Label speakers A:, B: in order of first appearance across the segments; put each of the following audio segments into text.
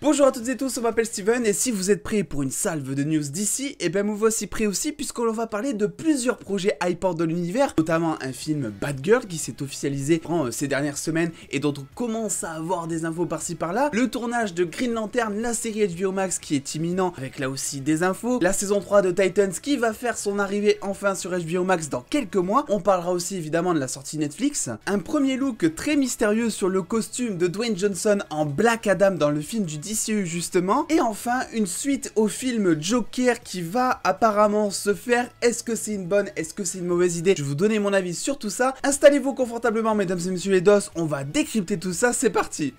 A: Bonjour à toutes et tous, on m'appelle Steven et si vous êtes prêts pour une salve de news d'ici, et ben nous voici prêts aussi puisqu'on va parler de plusieurs projets hypants de l'univers, notamment un film Batgirl qui s'est officialisé ces dernières semaines et dont on commence à avoir des infos par-ci par-là, le tournage de Green Lantern, la série HBO Max qui est imminent avec là aussi des infos, la saison 3 de Titans qui va faire son arrivée enfin sur HBO Max dans quelques mois, on parlera aussi évidemment de la sortie Netflix, un premier look très mystérieux sur le costume de Dwayne Johnson en Black Adam dans le film du DCU justement, et enfin une suite au film Joker qui va apparemment se faire. Est-ce que c'est une bonne, est-ce que c'est une mauvaise idée? Je vais vous donner mon avis sur tout ça. Installez-vous confortablement mesdames et messieurs les DOS, on va décrypter tout ça, c'est parti.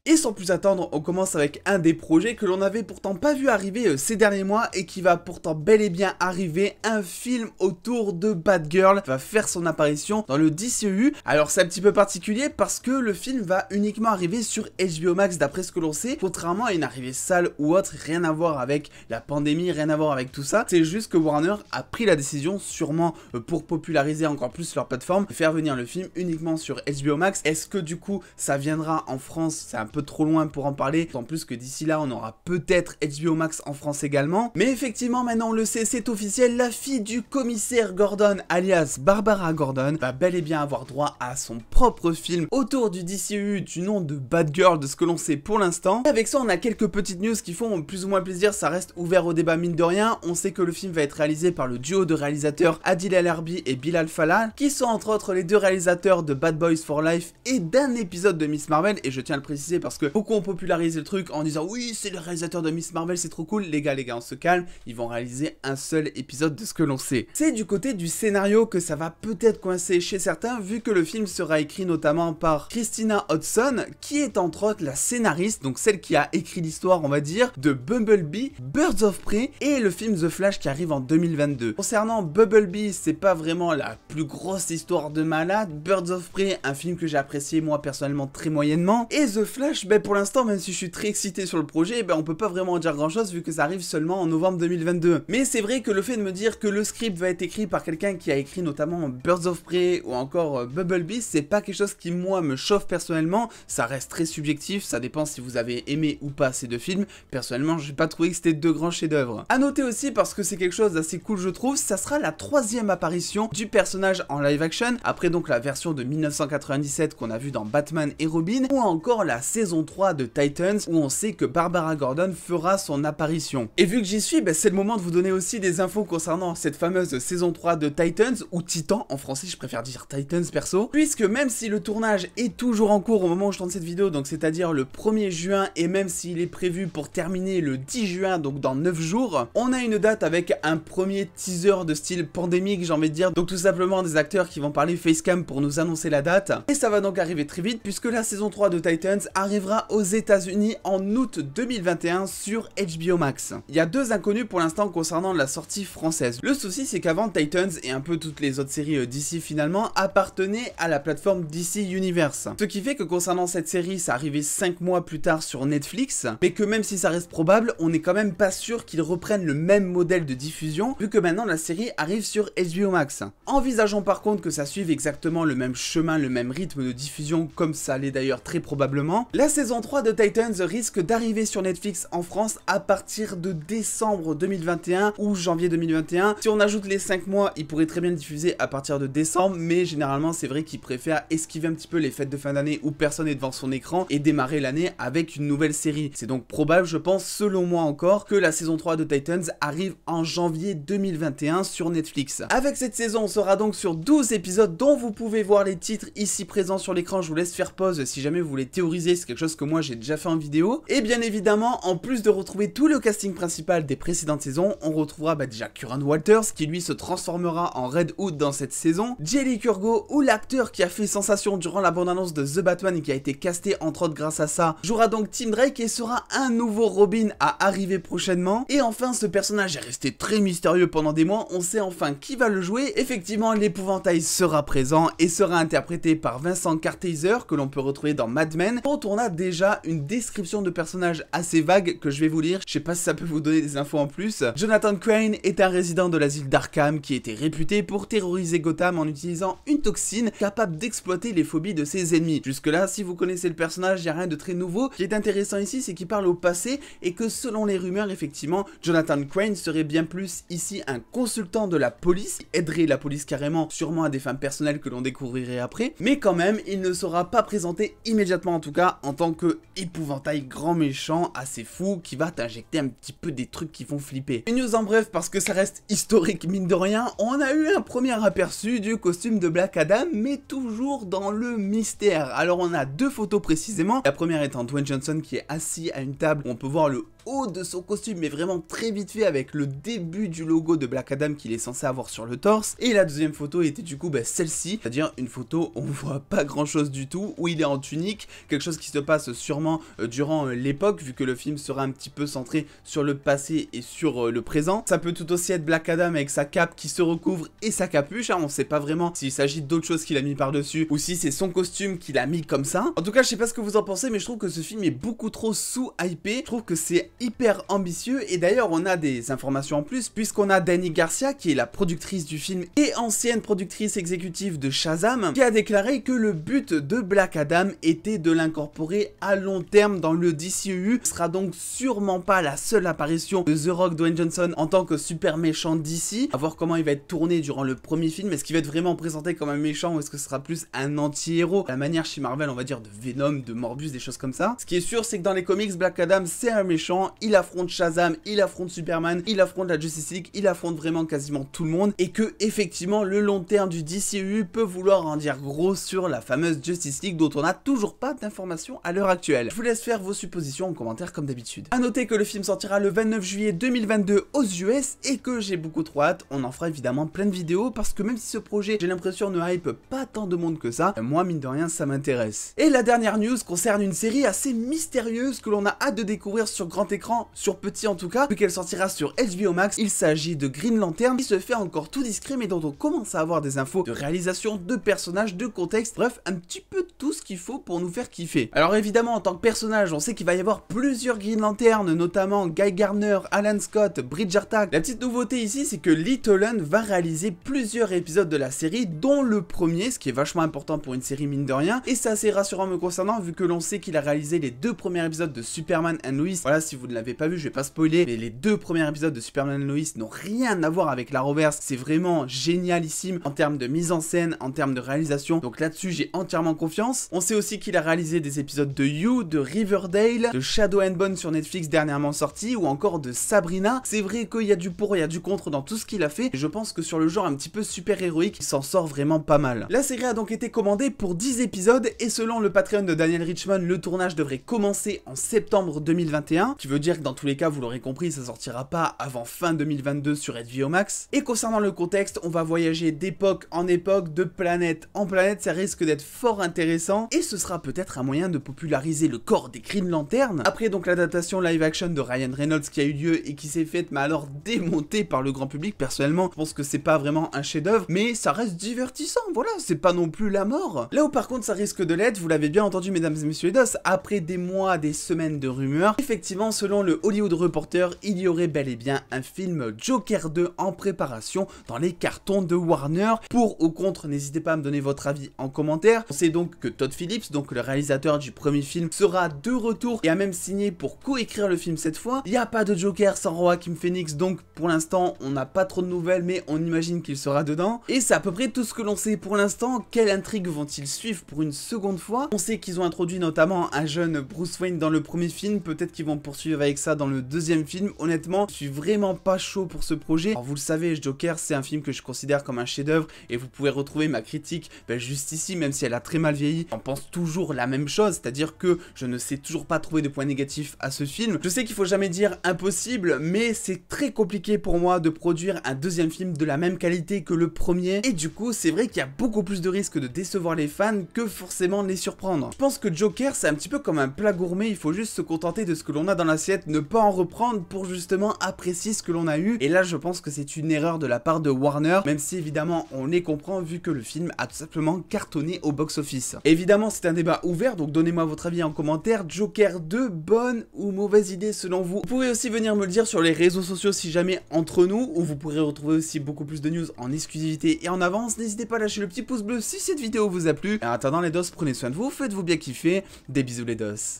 A: Et sans plus attendre, on commence avec un des projets que l'on n'avait pourtant pas vu arriver ces derniers mois et qui va pourtant bel et bien arriver, un film autour de Batgirl va faire son apparition dans le DCU. Alors c'est un petit peu particulier parce que le film va uniquement arriver sur HBO Max d'après ce que l'on sait, contrairement à une arrivée salle ou autre, rien à voir avec la pandémie, rien à voir avec tout ça, c'est juste que Warner a pris la décision, sûrement pour populariser encore plus leur plateforme, de faire venir le film uniquement sur HBO Max. Est-ce que du coup ça viendra en France? C'est un peu trop loin pour en parler, en plus que d'ici là on aura peut-être HBO Max en France également, mais effectivement maintenant on le sait, c'est officiel, la fille du commissaire Gordon alias Barbara Gordon va bel et bien avoir droit à son propre film autour du DCU du nom de Batgirl, de ce que l'on sait pour l'instant. Avec ça on a quelques petites news qui font plus ou moins plaisir, ça reste ouvert au débat mine de rien. On sait que le film va être réalisé par le duo de réalisateurs Adil El Arbi et Bilal Fallah, qui sont entre autres les deux réalisateurs de Bad Boys for Life et d'un épisode de Miss Marvel, et je tiens à le préciser parce que beaucoup ont popularisé le truc en disant oui c'est le réalisateur de Miss Marvel, c'est trop cool. Les gars on se calme, ils vont réaliser un seul épisode de ce que l'on sait. C'est du côté du scénario que ça va peut-être coincer chez certains, vu que le film sera écrit notamment par Christina Hodson, qui est entre autres la scénariste, donc celle qui a écrit l'histoire on va dire de Bumblebee, Birds of Prey et le film The Flash qui arrive en 2022. Concernant Bumblebee, c'est pas vraiment la plus grosse histoire de malade, Birds of Prey un film que j'ai apprécié moi personnellement très moyennement, et The Flash pour l'instant, même si je suis très excité sur le projet, on peut pas vraiment en dire grand chose vu que ça arrive seulement en novembre 2022. Mais c'est vrai que le fait de me dire que le script va être écrit par quelqu'un qui a écrit notamment Birds of Prey ou encore Bumblebee, c'est pas quelque chose qui moi me chauffe personnellement, ça reste très subjectif, ça dépend si vous avez aimé ou pas ces deux films. Personnellement, j'ai pas trouvé que c'était deux grands chefs-d'œuvre. À noter aussi, parce que c'est quelque chose d'assez cool je trouve, ça sera la troisième apparition du personnage en live action, après donc la version de 1997 qu'on a vu dans Batman et Robin, ou encore la saison 3 de Titans où on sait que Barbara Gordon fera son apparition. Et vu que j'y suis, c'est le moment de vous donner aussi des infos concernant cette fameuse saison 3 de Titans, ou Titan en français, je préfère dire Titans perso, puisque même si le tournage est toujours en cours au moment où je tourne cette vidéo, donc c'est à dire le 1er juin, et même s'il est prévu pour terminer le 10 juin, donc dans 9 jours, on a une date avec un premier teaser de style pandémique, j'ai envie de dire, donc tout simplement des acteurs qui vont parler facecam pour nous annoncer la date, et ça va donc arriver très vite puisque la saison 3 de Titans arrivera aux États-Unis en août 2021 sur HBO Max. Il y a deux inconnus pour l'instant concernant la sortie française. Le souci c'est qu'avant Titans et un peu toutes les autres séries DC finalement appartenaient à la plateforme DC Universe. Ce qui fait que concernant cette série ça arrivait 5 mois plus tard sur Netflix, mais que même si ça reste probable, on n'est quand même pas sûr qu'ils reprennent le même modèle de diffusion vu que maintenant la série arrive sur HBO Max. Envisageons par contre que ça suive exactement le même chemin, le même rythme de diffusion comme ça l'est d'ailleurs très probablement, la saison 3 de Titans risque d'arriver sur Netflix en France à partir de décembre 2021 ou janvier 2021. Si on ajoute les 5 mois, il pourrait très bien le diffuser à partir de décembre, mais généralement c'est vrai qu'ils préfèrent esquiver un petit peu les fêtes de fin d'année où personne n'est devant son écran et démarrer l'année avec une nouvelle série. C'est donc probable, je pense, selon moi encore, que la saison 3 de Titans arrive en janvier 2021 sur Netflix. Avec cette saison, on sera donc sur 12 épisodes dont vous pouvez voir les titres ici présents sur l'écran. Je vous laisse faire pause si jamais vous voulez théoriser, c'est quelque chose que moi j'ai déjà fait en vidéo. Et bien évidemment, en plus de retrouver tout le casting principal des précédentes saisons, on retrouvera déjà Curran Walters qui lui se transformera en Red Hood dans cette saison, Jelly Kurgo ou l'acteur qui a fait sensation durant la bande-annonce de The Batman et qui a été casté entre autres grâce à ça, jouera donc Tim Drake et sera un nouveau Robin à arriver prochainement. Et enfin, ce personnage est resté très mystérieux pendant des mois, on sait enfin qui va le jouer. Effectivement, l'épouvantail sera présent et sera interprété par Vincent Kartheiser que l'on peut retrouver dans Mad Men, au tournage a déjà une description de personnage assez vague que je vais vous lire. Je sais pas si ça peut vous donner des infos en plus. Jonathan Crane est un résident de l'asile d'Arkham qui était réputé pour terroriser Gotham en utilisant une toxine capable d'exploiter les phobies de ses ennemis. Jusque là, si vous connaissez le personnage, il n'y a rien de très nouveau. Ce qui est intéressant ici, c'est qu'il parle au passé et que selon les rumeurs, effectivement, Jonathan Crane serait bien plus ici un consultant de la police, qui aiderait la police carrément, sûrement à des fins personnelles que l'on découvrirait après, mais quand même, il ne sera pas présenté immédiatement en tout cas en tant que épouvantail grand méchant assez fou qui va t'injecter un petit peu des trucs qui font flipper. Une news en bref parce que ça reste historique mine de rien, on a eu un premier aperçu du costume de Black Adam mais toujours dans le mystère. Alors on a deux photos précisément, la première étant Dwayne Johnson qui est assis à une table où on peut voir le haut de son costume mais vraiment très vite fait avec le début du logo de Black Adam qu'il est censé avoir sur le torse, et la deuxième photo était du coup celle-ci, c'est-à-dire une photo où on voit pas grand chose du tout, où il est en tunique, quelque chose qui se passe sûrement durant l'époque vu que le film sera un petit peu centré sur le passé et sur le présent. Ça peut tout aussi être Black Adam avec sa cape qui se recouvre et sa capuche, hein, on sait pas vraiment s'il s'agit d'autre chose qu'il a mis par dessus ou si c'est son costume qu'il a mis comme ça. En tout cas je sais pas ce que vous en pensez mais je trouve que ce film est beaucoup trop sous-hypé, je trouve que c'est hyper ambitieux et d'ailleurs on a des informations en plus puisqu'on a Dany Garcia qui est la productrice du film et ancienne productrice exécutive de Shazam qui a déclaré que le but de Black Adam était de l'incorporer à long terme dans le DCEU. Ce sera donc sûrement pas la seule apparition de The Rock Dwayne Johnson en tant que super méchant DC, à voir comment il va être tourné durant le premier film, est-ce qu'il va être vraiment présenté comme un méchant ou est-ce que ce sera plus un anti-héros, la manière chez Marvel on va dire de Venom, de Morbius, des choses comme ça. Ce qui est sûr c'est que dans les comics Black Adam c'est un méchant, il affronte Shazam, il affronte Superman, il affronte la Justice League, il affronte vraiment quasiment tout le monde et que effectivement le long terme du DCEU peut vouloir en dire gros sur la fameuse Justice League dont on n'a toujours pas d'informations à l'heure actuelle. Je vous laisse faire vos suppositions en commentaire comme d'habitude. A noter que le film sortira le 29 juillet 2022 aux US et que j'ai beaucoup trop hâte, on en fera évidemment plein de vidéos parce que même si ce projet j'ai l'impression ne hype pas tant de monde que ça, moi mine de rien ça m'intéresse. Et la dernière news concerne une série assez mystérieuse que l'on a hâte de découvrir sur grand écran, sur petit en tout cas, vu qu'elle sortira sur HBO Max. Il s'agit de Green Lantern qui se fait encore tout discret mais dont on commence à avoir des infos de réalisation, de personnages, de contexte, bref un petit peu tout ce qu'il faut pour nous faire kiffer. Alors évidemment en tant que personnage on sait qu'il va y avoir plusieurs Green Lantern, notamment Guy Gardner, Alan Scott, Bridger Tag. La petite nouveauté ici c'est que Lee Toland va réaliser plusieurs épisodes de la série dont le premier, ce qui est vachement important pour une série mine de rien, et c'est assez rassurant me concernant vu que l'on sait qu'il a réalisé les deux premiers épisodes de Superman and Lois. Voilà, si vous ne l'avez pas vu je vais pas spoiler, mais les deux premiers épisodes de Superman and Lois n'ont rien à voir avec la Reverse, c'est vraiment génialissime en termes de mise en scène, en termes de réalisation, donc là-dessus j'ai entièrement confiance. On sait aussi qu'il a réalisé des épisodes de You, de Riverdale, de Shadow and Bone sur Netflix dernièrement sorti, ou encore de Sabrina. C'est vrai qu'il y a du pour, il y a du contre dans tout ce qu'il a fait, et je pense que sur le genre un petit peu super héroïque, il s'en sort vraiment pas mal. La série a donc été commandée pour 10 épisodes, et selon le Patreon de Daniel Richman, le tournage devrait commencer en septembre 2021, qui veut dire que dans tous les cas, vous l'aurez compris, ça sortira pas avant fin 2022 sur HBO Max. Et concernant le contexte, on va voyager d'époque en époque, de planète en planète, ça risque d'être fort intéressant, et ce sera peut-être un moyen de populariser le corps des Green Lantern. Après donc l'adaptation live action de Ryan Reynolds qui a eu lieu et qui s'est faite mais alors démontée par le grand public, personnellement je pense que c'est pas vraiment un chef d'œuvre, mais ça reste divertissant, voilà, c'est pas non plus la mort. Là où par contre ça risque de l'être, vous l'avez bien entendu mesdames et messieurs les dos, après des mois, des semaines de rumeurs, effectivement selon le Hollywood Reporter, il y aurait bel et bien un film Joker 2 en préparation dans les cartons de Warner. Pour ou contre, n'hésitez pas à me donner votre avis en commentaire. On sait donc que Todd Phillips, donc le réalisateur du premier film, sera de retour et a même signé pour co-écrire le film cette fois. Il n'y a pas de Joker sans Joaquin Phoenix, donc pour l'instant on n'a pas trop de nouvelles mais on imagine qu'il sera dedans. Et c'est à peu près tout ce que l'on sait pour l'instant. Quelle intrigue vont-ils suivre pour une seconde fois? On sait qu'ils ont introduit notamment un jeune Bruce Wayne dans le premier film, peut-être qu'ils vont poursuivre avec ça dans le deuxième film. Honnêtement, je suis vraiment pas chaud pour ce projet. Alors vous le savez, Joker c'est un film que je considère comme un chef-d'œuvre et vous pouvez retrouver ma critique juste ici, même si elle a très mal vieilli. On pense toujours la même chose, c'est-à-dire que je ne sais toujours pas trouver de points négatifs à ce film. Je sais qu'il faut jamais dire impossible, mais c'est très compliqué pour moi de produire un deuxième film de la même qualité que le premier, et du coup c'est vrai qu'il y a beaucoup plus de risques de décevoir les fans que forcément de les surprendre. Je pense que Joker c'est un petit peu comme un plat gourmet, il faut juste se contenter de ce que l'on a dans la l'assiette, ne pas en reprendre pour justement apprécier ce que l'on a eu. Et là je pense que c'est une erreur de la part de Warner, même si évidemment on les comprend vu que le film a tout simplement cartonné au box-office. Évidemment c'est un débat ouvert, donc donnez-moi votre avis en commentaire. Joker 2, bonne ou mauvaise idée selon vous? Vous pouvez aussi venir me le dire sur les réseaux sociaux si jamais entre nous, où vous pourrez retrouver aussi beaucoup plus de news en exclusivité et en avance. N'hésitez pas à lâcher le petit pouce bleu si cette vidéo vous a plu. En attendant les dos, prenez soin de vous, faites-vous bien kiffer. Des bisous les dos.